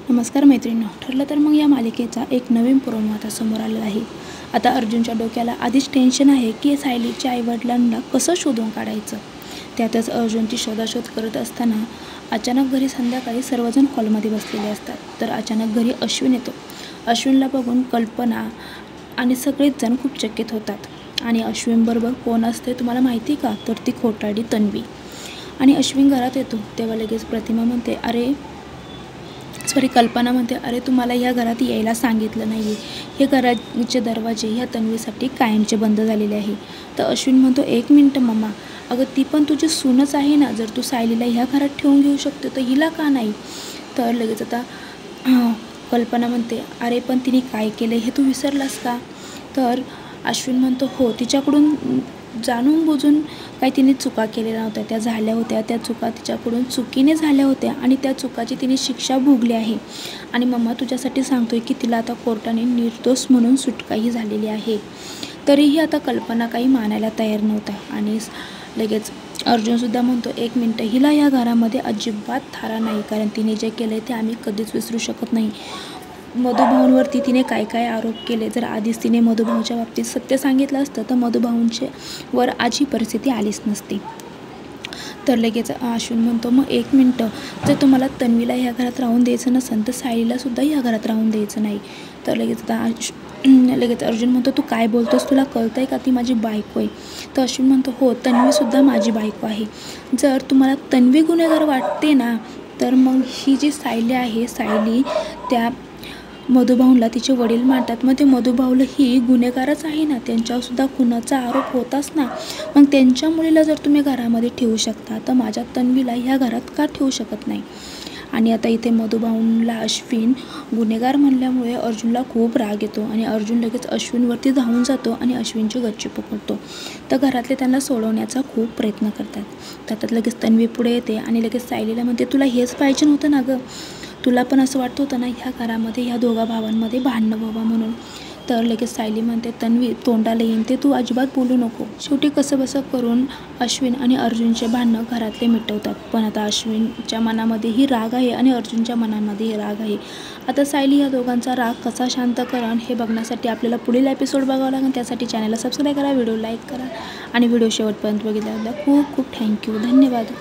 नमस्कार मैत्रिणींनो, ठरलं तर मग या मालिकेचा एक नवीन प्रोमो आता समोर आलेला आहे। आता अर्जुनच्या डोक्याला आधीच टेन्शन आहे की सायलीच्या आईवडिलांना कसं शोधून काढायचं। त्यातच अर्जुनची शोधाशोध करत असताना अचानक घरी संध्याकाळी सर्वजण हॉलमध्ये बसलेले असतात। तर अचानक घरी अश्विन येतो। अश्विनला बघून कल्पना आणि सगळेच जण खूप चकित होतात। आणि अश्विनबरोबर कोण असते तुम्हाला माहिती का? तर ती खोटारडी तन्वी। आणि अश्विन घरात येतो तेव्हा लगेच प्रतिमा म्हणते कल्पना म्हणते, अरे तुम्हाला ह्या घरात यायला सांगितलं नाही। हे घराचे दरवाजे ह्या तन्वीसाठी कायमचे बंद झालेले आहे। तर अश्विन म्हणतो, एक मिनटं मम्मा, अगं ती पण तुझी सूनच आहे ना। जर तू सायलीला ह्या घरात ठेवून घेऊ शकते तर हिला का नाही? तर लगेच आता कल्पना म्हणते, अरे पण तिने काय केलं हे तू विसरलास का? तर अश्विन म्हणतो, हो, तिच्याकडून जाणून बुजून काही तिने चुका केलेल्या नव्हत्या, त्या झाल्या होत्या। त्या चुका तिच्याकडून चुकीने झाल्या होत्या आणि त्या चुकाची तिने शिक्षा भोगली आहे। आणि मम्मा तुझ्यासाठी सांगतोय की तिला आता कोर्टाने निर्दोष म्हणून सुटकाही झालेली आहे। तरीही आता कल्पना काही मानायला तयार नव्हता। आणि लगेच अर्जुनसुद्धा म्हणतो, एक मिनटं, हिला या घरामध्ये अजिबात थारा नाही, कारण तिने जे केलं ते आम्ही कधीच विसरू शकत नाही। मधुभाऊंवरती तिने काय आरोप केले, जर आधीच तिने मधुभाऊच्या बाबतीत सत्य सांगितलं असतं तर मधुभाऊंचे वर आज ही परिस्थिती आलीच नसती। तर लगेच अश्विन म्हणतो, मग एक मिनटं, जर तुम्हाला तन्वीला ह्या घरात राहून द्यायचं नसेल तर सायलीलासुद्धा ह्या घरात राहून द्यायचं नाही। तर लगेच अर्जुन म्हणतो, तू काय बोलतोस? तुला कळतंय का? ती माझी बायको आहे। तर अश्विन म्हणतो, हो, तन्वीसुद्धा माझी बायको आहे। जर तुम्हाला तन्वी गुन्हेगार वाटते ना, तर मग ही जी सायली आहे, सायली त्या मधुभाऊला तिचे वडील मानतात, मग ते मधुभाऊला ही गुन्हेगारच आहे ना, त्यांच्यावरसुद्धा खुनाचा आरोप होताच ना। मग त्यांच्या मुलीला जर तुम्ही घरामध्ये ठेवू शकता तर माझ्या तन्वीला ह्या घरात का ठेवू शकत नाही? आणि आता इथे मधुभाऊला अश्विन गुन्हेगार म्हणल्यामुळे अर्जुनला खूप राग येतो आणि अर्जुन लगेच अश्विनवरती धावून जातो आणि अश्विनची गच्ची पकडतो। तर घरातले त्यांना सोडवण्याचा खूप प्रयत्न करतात। त्यात लगेच तन्वी पुढे येते आणि लगेच सायलीला म्हणते, तुला हेच पाहिजे नव्हतं ना गं? तुला पण असं वाटत होतं ना ह्या घरामध्ये ह्या दोघा भावांमध्ये भांडणं व्हावं म्हणून? तर लगेच सायली म्हणते, तन्वी, तोंडाला येईन ते तू अजिबात बोलू नको। शेवटी कसंबसं करून अश्विन आणि अर्जुनचे भांडणं घरातले मिटवतात। पण आता अश्विनच्या मनामध्येही राग आहे आणि अर्जुनच्या मनामध्येही राग आहे। आता सायली या दोघांचा राग कसा शांत करण हे बघण्यासाठी आपल्याला पुढील एपिसोड बघावं लागेल। त्यासाठी चॅनलला सबस्क्राईब करा, व्हिडिओ लाईक करा आणि व्हिडिओ शेवटपर्यंत बघितल्याबद्दल खूप खूप थँक्यू, धन्यवाद।